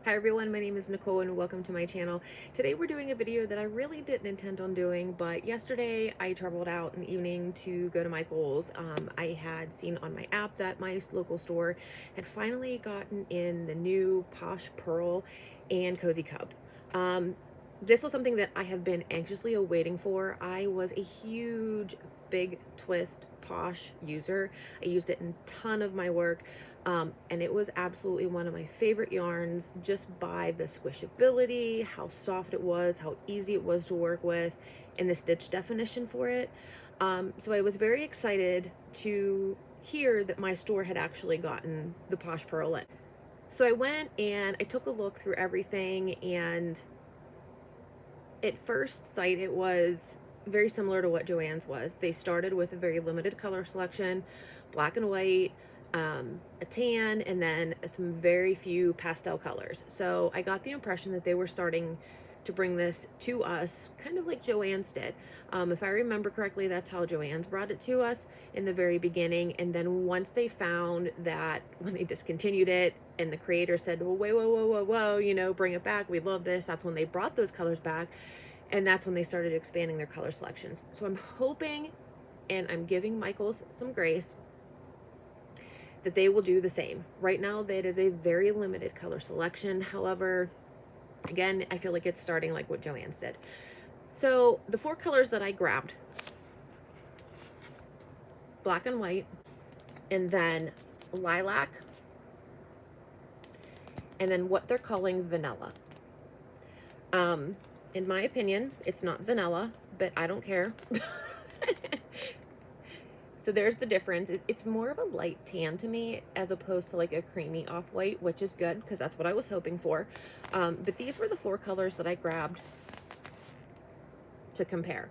Hi everyone, my name is Nicole and welcome to my channel. Today we're doing a video that I really didn't intend on doing, but yesterday I traveled out in the evening to go to Michael's. I had seen on my app that my local store had finally gotten in the new Posh Purl and Cozy Cub. This was something that I have been anxiously awaiting for. I was a huge Big Twist Posh user. I used it in a ton of my work. And it was absolutely one of my favorite yarns just by the squishability, how soft it was, how easy it was to work with, and the stitch definition for it. So I was very excited to hear that my store had actually gotten the Posh Purl in. So I went and I took a look through everything, and at first sight it was very similar to what Joann's was. They started with a very limited color selection, black and white, a tan, and then some very few pastel colors. So I got the impression that they were starting to bring this to us kind of like Joann's did. If I remember correctly, that's how Joann's brought it to us in the very beginning. And then once they found that when they discontinued it and the creator said, well, wait, whoa, you know, bring it back, we love this, that's when they brought those colors back. And that's when they started expanding their color selections. So I'm hoping, and I'm giving Michael's some grace, that they will do the same. Right now, that is a very limited color selection. However, again, I feel like it's starting like what Joann's did. So the four colors that I grabbed, black and white, and then lilac, and then what they're calling vanilla. In my opinion, it's not vanilla, but I don't care. So there's the difference. It's more of a light tan to me as opposed to like a creamy off-white, which is good because that's what I was hoping for. But these were the four colors that I grabbed to compare.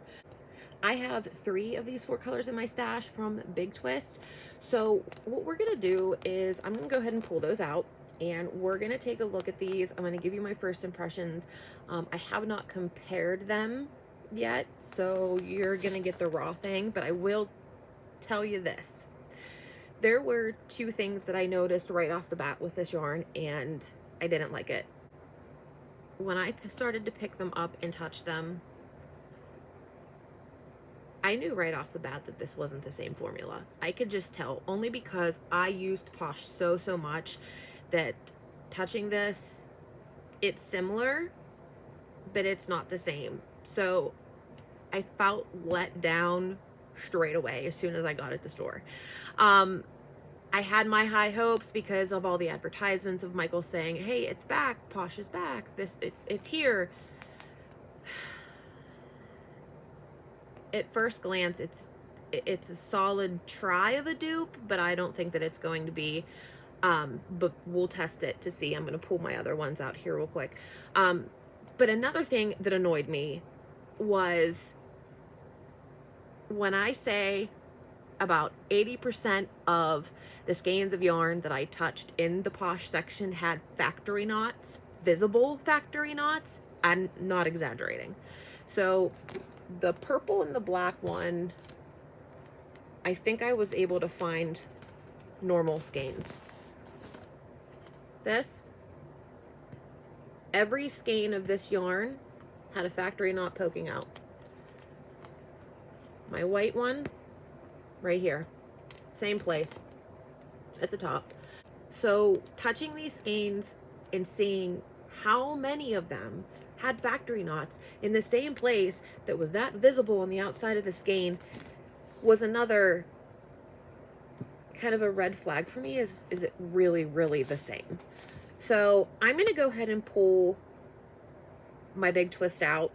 I have 3 of these 4 colors in my stash from Big Twist. So what we're gonna do is I'm gonna go ahead and pull those out, and we're gonna take a look at these. I'm gonna give you my first impressions. I have not compared them yet, so you're gonna get the raw thing, but I will tell you this. There were 2 things that I noticed right off the bat with this yarn, and I didn't like it. When I started to pick them up and touch them, I knew right off the bat that this wasn't the same formula. I could just tell, only because I used Posh so much that touching this, it's similar, but it's not the same. So I felt let down straight away as soon as I got at the store. I had my high hopes because of all the advertisements of Michael saying, hey, it's back, Posh is back, it's here. At first glance, it's a solid try of a dupe, but I don't think that it's going to be. But we'll test it to see. I'm going to pull my other ones out here real quick. But another thing that annoyed me was when I say about 80% of the skeins of yarn that I touched in the Posh section had factory knots, visible factory knots. I'm not exaggerating. So the purple and the black one, I think I was able to find normal skeins. Every skein of this yarn had a factory knot poking out. My white one, right here, same place, at the top. So touching these skeins and seeing how many of them had factory knots in the same place that was that visible on the outside of the skein was another kind of a red flag for me. Is it really the same? So I'm going to go ahead and pull my Big Twist out.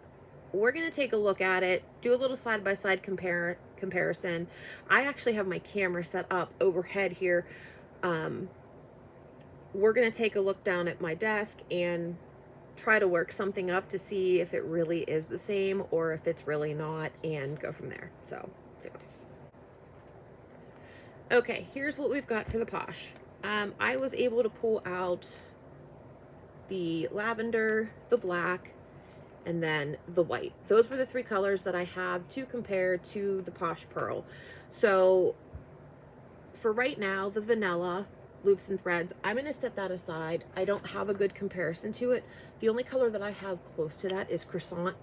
We're going to take a look at it, do a little side-by-side comparison. I actually have my camera set up overhead here. We're going to take a look down at my desk and try to work something up to see if it really is the same or if it's really not, and go from there. So, okay, here's what we've got for the Posh. I was able to pull out the lavender, the black, and then the white. Those were the 3 colors that I have to compare to the Posh Purl. So for right now, the vanilla Loops and Threads. I'm going to set that aside. I don't have a good comparison to it. The only color that I have close to that is Croissant,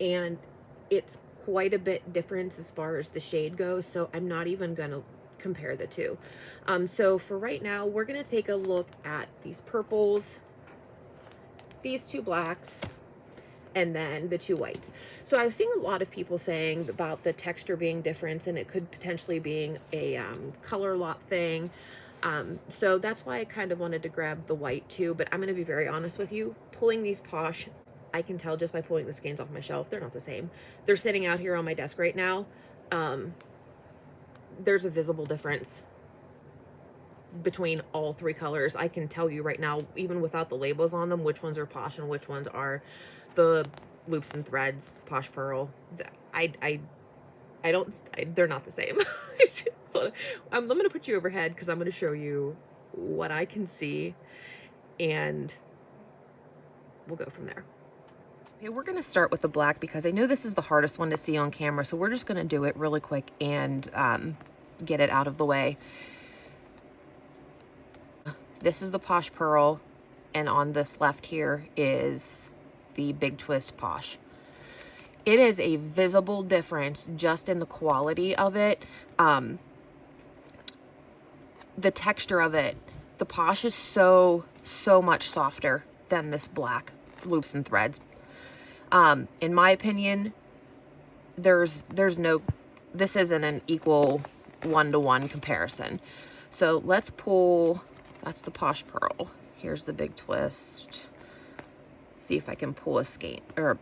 and it's quite a bit different as far as the shade goes, so I'm not even going to compare the two. So for right now, we're going to take a look at these purples, these two blacks, and then the two whites. So I was seeing a lot of people saying about the texture being different, and it could potentially being a color lot thing. So that's why I kind of wanted to grab the white too, but I'm going to be very honest with you. Pulling these Posh, I can tell just by pulling the skeins off my shelf, they're not the same. They're sitting out here on my desk right now. There's a visible difference between all three colors. I can tell you right now, even without the labels on them, which ones are Posh and which ones are the Loops and Threads, Posh Purl. They're not the same. I'm going to put you overhead because I'm going to show you what I can see, and we'll go from there. Okay, we're going to start with the black because I know this is the hardest one to see on camera, so we're just going to do it really quick and get it out of the way. This is the Posh Purl, and on this left here is the Big Twist Posh. It is a visible difference just in the quality of it. The texture of it. The Posh is so much softer than this black Loops and Threads. In my opinion, this isn't an equal one-to-one comparison. So let's pull, that's the Posh Purl. Here's the Big Twist. See if I can pull a skein, or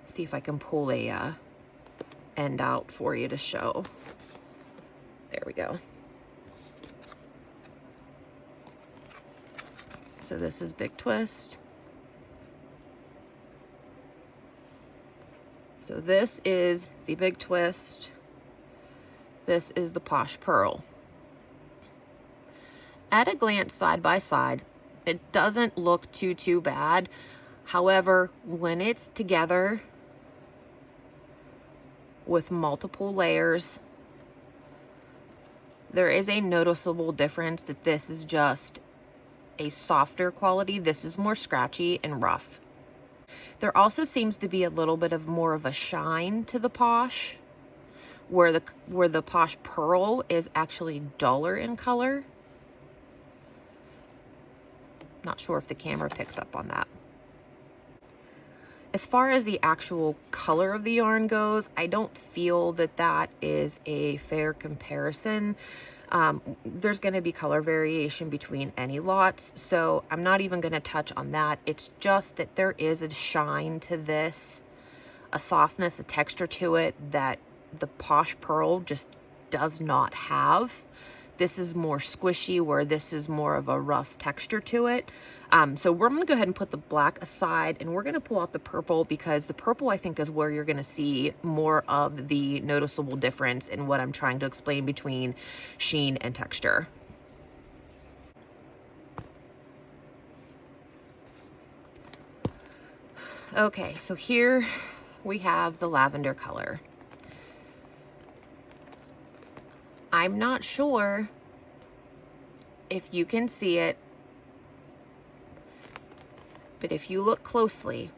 see if I can pull a end out for you to show. There we go. So this is Big Twist. So this is the Big Twist. This is the Posh Purl. At a glance, side by side, it doesn't look too bad. However, when it's together with multiple layers, there is a noticeable difference that this is just a softer quality. This is more scratchy and rough. There also seems to be a little bit of more of a shine to the Posh, where the Posh Purl is actually duller in color. Not sure if the camera picks up on that. As far as the actual color of the yarn goes, I don't feel that that is a fair comparison. There's going to be color variation between any lots, so I'm not even going to touch on that. It's just that there is a shine to this, a softness, a texture to it that the Posh Purl just does not have. This is more squishy, where this is more of a rough texture to it. So we're going to go ahead and put the black aside, and we're going to pull out the purple, because the purple, I think, is where you're going to see more of the noticeable difference in what I'm trying to explain between sheen and texture. Okay, so here we have the lavender color. I'm not sure if you can see it, but if you look closely,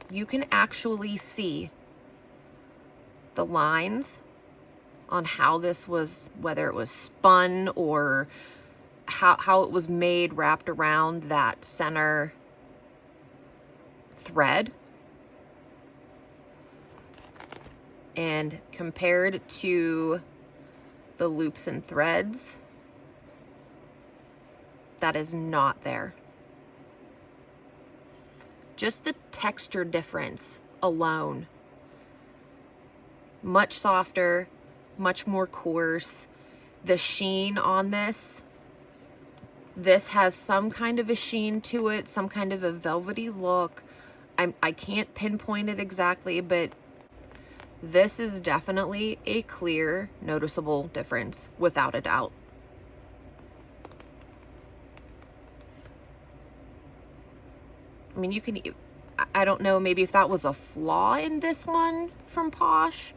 you can actually see the lines on how this was, whether it was spun or how it was made, wrapped around that center thread. And compared to the Loops and Threads, that is not there. Just the texture difference alone. Much softer, much more coarse. The sheen on this has some kind of a sheen to it, some kind of a velvety look. I can't pinpoint it exactly, but this is definitely a clear, noticeable difference, without a doubt. I mean, you can, I don't know, maybe if that was a flaw in this one from Posh,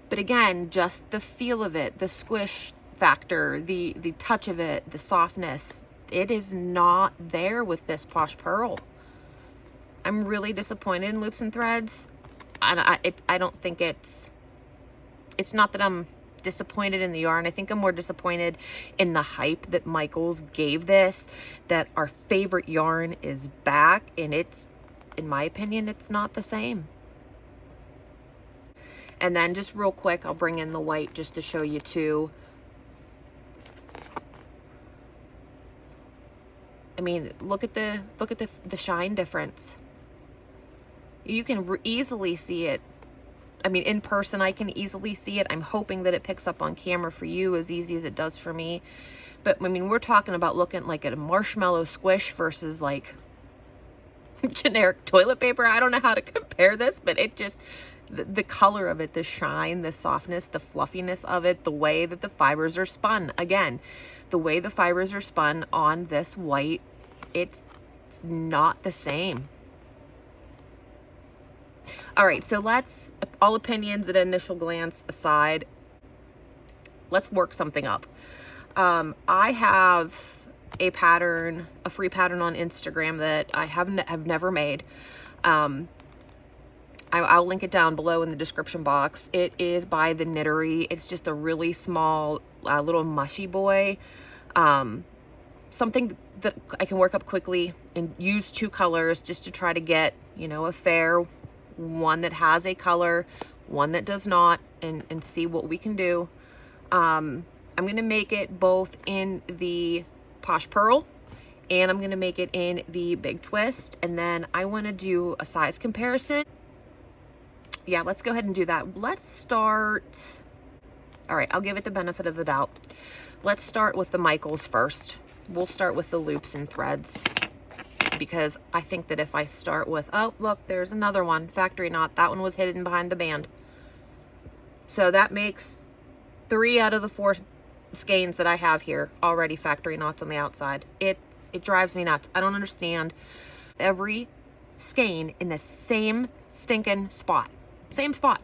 but again, just the feel of it, the squish, factor, the touch of it, the softness, it is not there with this Posh Purl. I'm really disappointed in Loops and Threads. I don't think it's not that I'm disappointed in the yarn. I think I'm more disappointed in the hype that Michaels gave this, that our favorite yarn is back, and it's, in my opinion, it's not the same. And then just real quick, I'll bring in the white just to show you too. I mean, look at the shine difference. You can easily see it. I mean, in person, I can easily see it. I'm hoping that it picks up on camera for you as easy as it does for me. But I mean, we're talking about looking like at a marshmallow squish versus like generic toilet paper. I don't know how to compare this, but it just, the color of it, the shine, the softness, the fluffiness of it, the way that the fibers are spun. Again, the way the fibers are spun on this white, it's not the same. All right, so let's, all opinions at initial glance aside, let's work something up. I have a pattern, a free pattern on Instagram that I have never made. I'll link it down below in the description box. It is by the Knittory. It's just a really small little mushy boy. Something that I can work up quickly and use 2 colors just to try to get, you know, a fair one that has a color, one that does not, and see what we can do. I'm going to make it both in the Posh Purl, and I'm going to make it in the Big Twist, and then I want to do a size comparison. Yeah, let's go ahead and do that. Let's start, all right, I'll give it the benefit of the doubt. Let's start with the Michaels first. We'll start with the Loops and Threads, because I think that if I start with, oh, look, there's another one, factory knot. That one was hidden behind the band. So that makes 3 out of the 4 skeins that I have here already factory knots on the outside. It drives me nuts. I don't understand. Every skein in the same stinking spot. Same spot.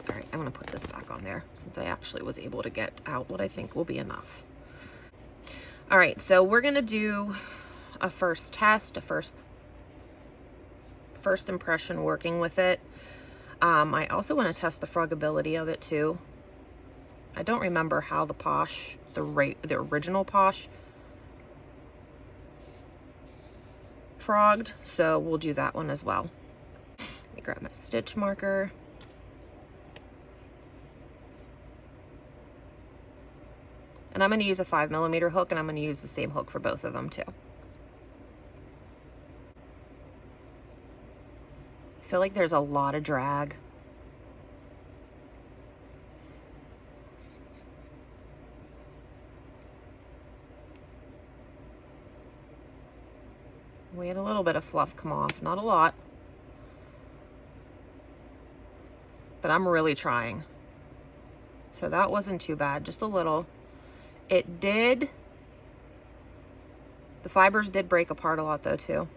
All right, I'm gonna put this back on there since I actually was able to get out what I think will be enough. All right, so we're gonna do a first test, a first impression working with it. I also want to test the frogability of it too. I don't remember how the Posh, the original Posh frogged, so we'll do that one as well. Let me grab my stitch marker. And I'm going to use a 5mm hook, and I'm going to use the same hook for both of them too. I feel like there's a lot of drag. We had a little bit of fluff come off, not a lot. But I'm really trying. So that wasn't too bad, just a little. It did, the fibers did break apart a lot though too.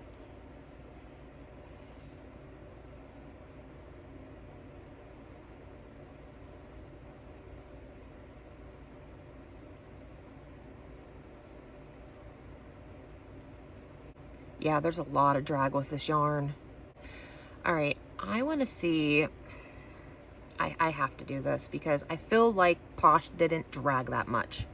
Yeah, there's a lot of drag with this yarn. All right, I want to see, I have to do this because I feel like Posh didn't drag that much.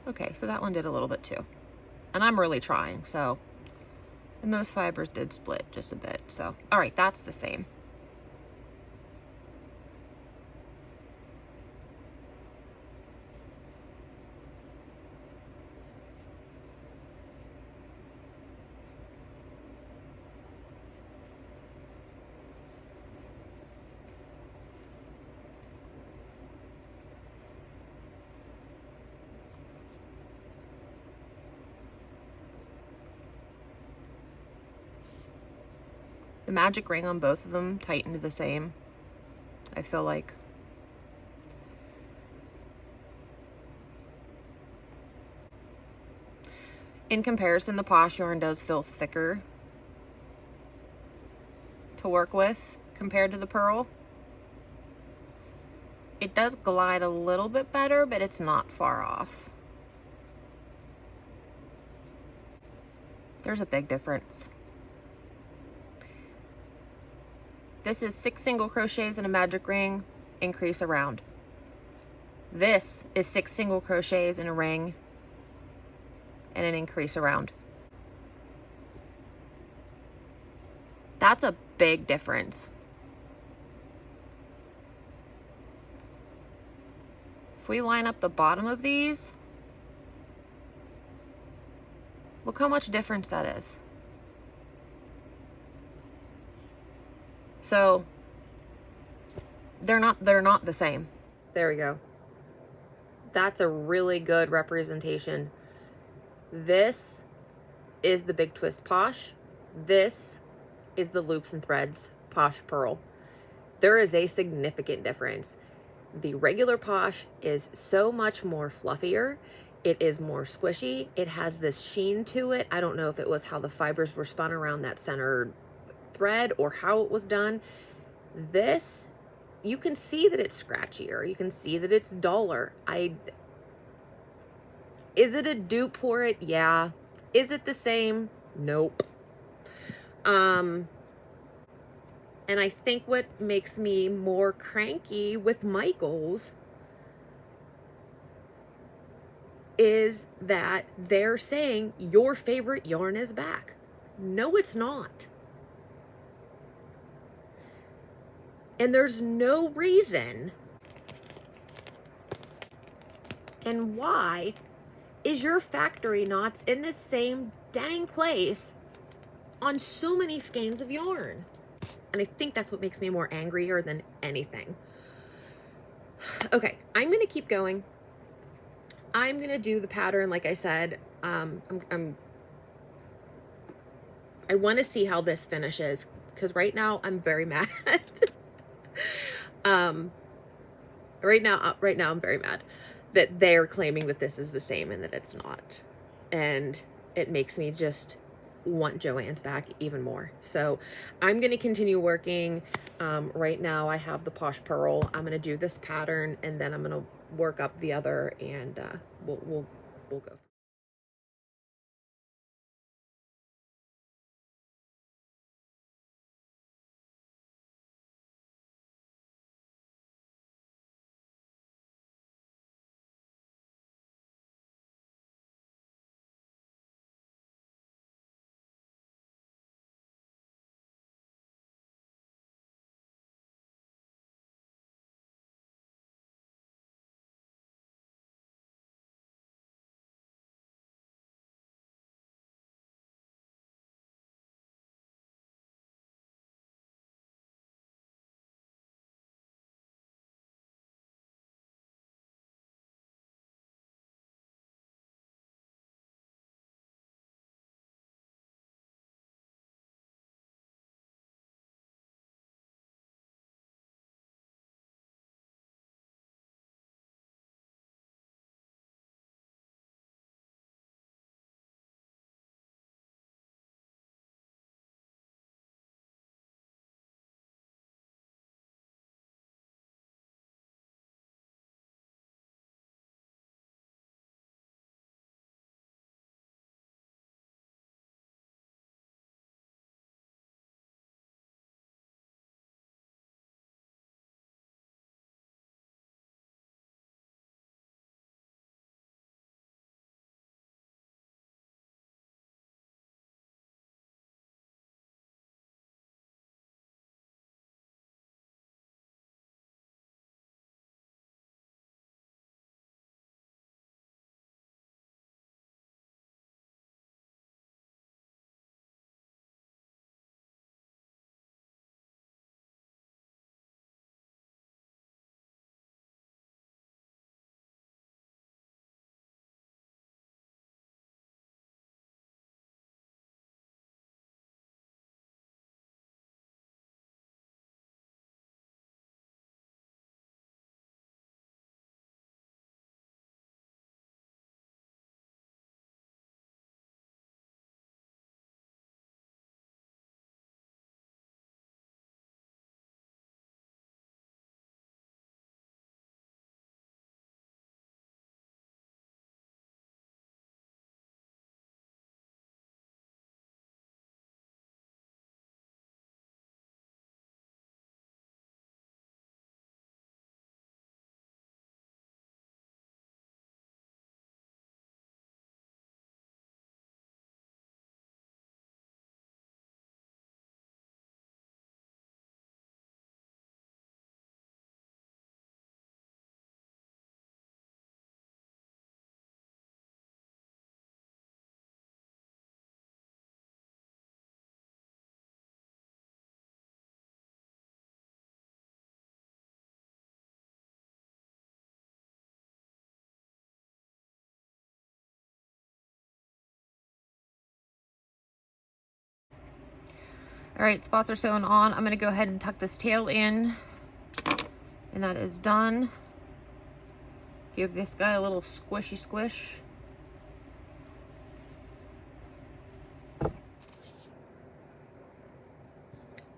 Okay, so that one did a little bit too. And I'm really trying, so. And those fibers did split just a bit, so. All right, that's the same. The magic ring on both of them tightened the same, I feel like. In comparison, the Posh yarn does feel thicker to work with compared to the Purl. It does glide a little bit better, but it's not far off. There's a big difference. This is 6 single crochets in a magic ring, increase around. This is 6 single crochets in a ring and an increase around. That's a big difference. If we line up the bottom of these, look how much difference that is. So they're not the same. There we go. That's a really good representation. This is the Big Twist Posh. This is the Loops and Threads Posh Purl. There is a significant difference. The regular Posh is so much more fluffier. It is more squishy. It has this sheen to it. I don't know if it was how the fibers were spun around that center thread or how it was done. This, you can see that it's scratchier. You can see that it's duller. Is it a dupe for it? Yeah. Is it the same? Nope. And I think what makes me more cranky with Michaels is that they're saying your favorite yarn is back. No, it's not. And there's no reason. And why is your factory knots in the same dang place on so many skeins of yarn? And I think that's what makes me more angrier than anything. Okay, I'm gonna keep going. I'm gonna do the pattern, like I said. I want to see how this finishes because right now I'm very mad. Right now I'm very mad that they're claiming that this is the same and that it's not, and it makes me just want Joann's back even more. So I'm going to continue working. Right now I have the Posh Purl. I'm going to do this pattern and then I'm going to work up the other, and we'll go. All right, spots are sewn on. I'm gonna go ahead and tuck this tail in, and that is done. Give this guy a little squishy squish.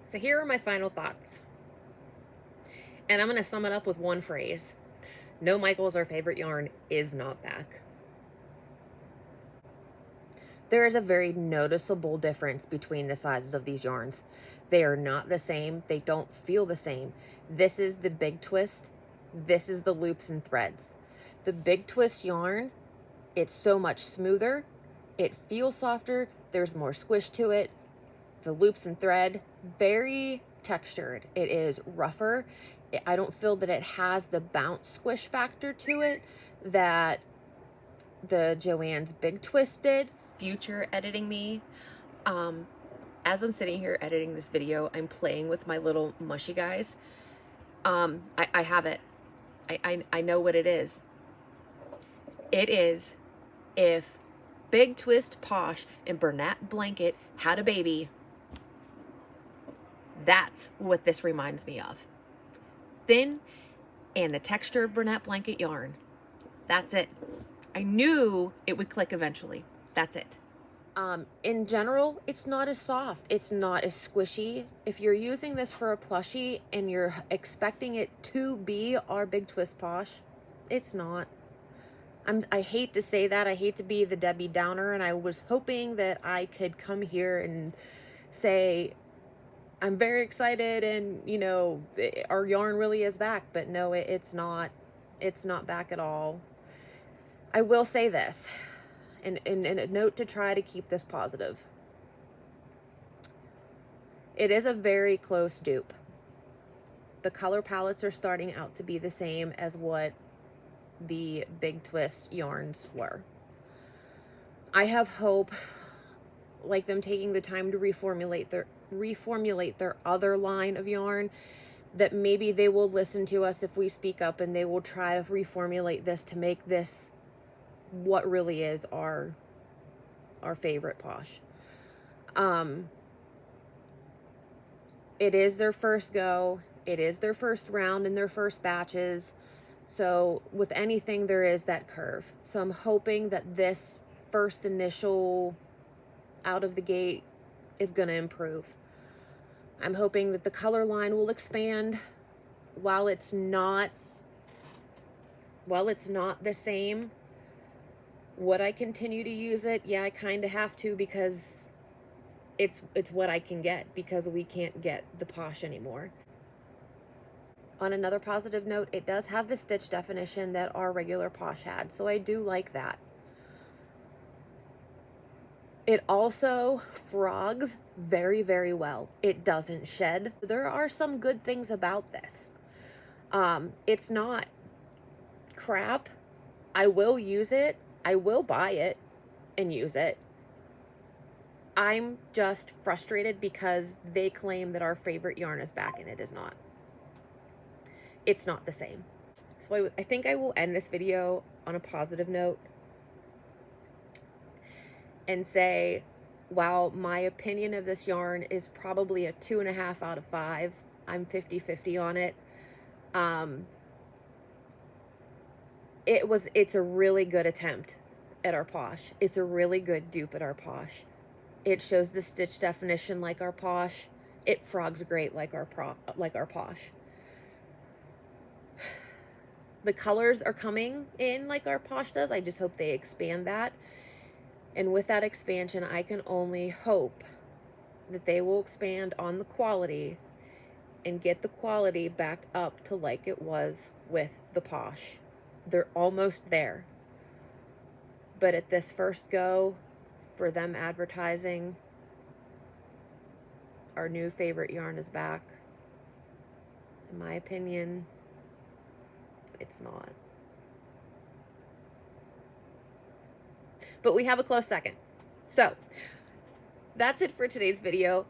So here are my final thoughts. And I'm gonna sum it up with one phrase. No Michaels, our favorite yarn, is not back. There is a very noticeable difference between the sizes of these yarns. They are not the same. They don't feel the same. This is the big twist. This is the loops and threads. The big twist yarn, it's so much smoother. It feels softer. There's more squish to it. The loops and thread, very textured. It is rougher. I don't feel that it has the bounce squish factor to it that the Joann's Big Twist did. Future editing me. As I'm sitting here editing this video, I'm playing with my little Mushie guys. I have it. I know what it is. It is if Big Twist Posh and Bernat Blanket had a baby. That's what this reminds me of. Thin and the texture of Bernat Blanket yarn. That's it. I knew it would click eventually. That's it. In general, it's not as soft. It's not as squishy. If you're using this for a plushie and you're expecting it to be our Big Twist Posh, it's not. I hate to say that. I hate to be the Debbie Downer, and I was hoping that I could come here and say, I'm very excited and, you know, our yarn really is back. But no, it's not. It's not back at all. I will say this. And a note to try to keep this positive. It is a very close dupe. The color palettes are starting out to be the same as what the Big Twist yarns were. I have hope, like them taking the time to reformulate their other line of yarn, that maybe they will listen to us if we speak up and they will try to reformulate this to make this what really is our favorite Posh. It is their first go. It is their first round in their first batches. So with anything, there is that curve. So I'm hoping that this first initial out of the gate is going to improve. I'm hoping that the color line will expand. While it's not the same, would I continue to use it? Yeah, I kind of have to, because it's what I can get, because we can't get the Posh anymore. On another positive note, it does have the stitch definition that our regular Posh had, so I do like that. It also frogs very, very well. It doesn't shed. There are some good things about this. It's not crap. I will use it. I will buy it and use it. I'm just frustrated because they claim that our favorite yarn is back and it is not. It's not the same. So I think I will end this video on a positive note and say, while my opinion of this yarn is probably a 2.5 out of 5, I'm 50-50 on it. It's a really good attempt at our Posh. It's a really good dupe at our Posh. It shows the stitch definition like our Posh. It frogs great like our Posh. The colors are coming in like our Posh does. I just hope they expand that. And with that expansion, I can only hope that they will expand on the quality and get the quality back up to like it was with the Posh. They're almost there. But at this first go, for them advertising our new favorite yarn is back, in my opinion, it's not. But we have a close second. So that's it for today's video.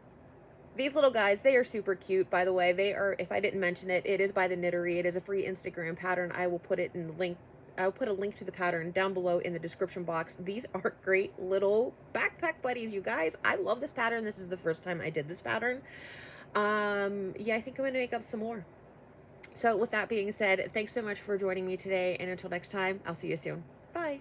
These little guys, they are super cute, by the way. They are, if I didn't mention it, it is by the Knittory. It is a free Instagram pattern. I will put it in the link I'll put a link to the pattern down below in the description box. These are great little backpack buddies, you guys. I love this pattern. This is the first time I did this pattern. Yeah, I think I'm gonna make up some more. So with that being said, thanks so much for joining me today, and until next time, I'll see you soon. Bye.